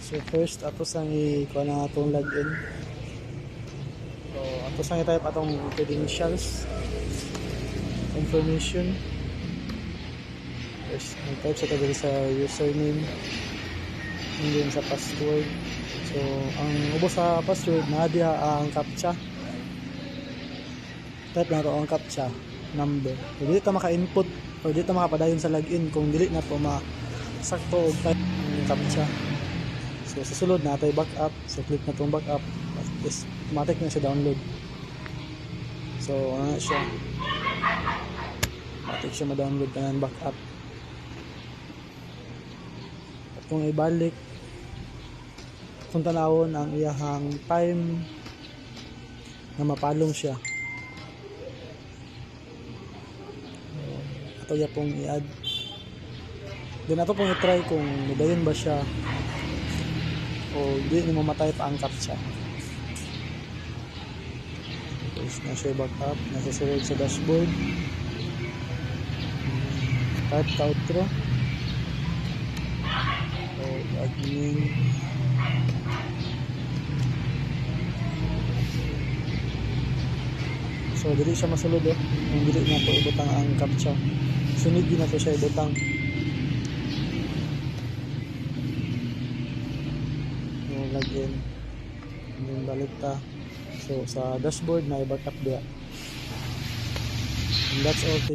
So first ato sang ikuha na atong login. So ato sang i-type atong credentials, information. First i-type sa tabi sa username and then sa password. So ang ubos sa password na diha ang captcha. Type na to ang captcha number. So dili ta maka-input o dili ta makapadayon sa login kung dili na to sakto og type ang captcha. So sa sulod na tayo backup. So click na tong backup. Automatic na siya download. So ano siya? Automatic siya ma-download na ng backup. At kung ibalik kung tanawon ang iyahang time na mapalong siya. Ato ya pong i-add. Then ato pong i-try kung nidayon ba siya o hindi ni mamatay pa ang captcha. Tapos na siya backup, nasa sulod sa dashboard. Type outro. So admin. So dili siya masulod kung dili na to ibutang ang captcha. Sunod din na to siya ibutang. Login and then balik ta. So sa dashboard na i-backup dia. And that's all.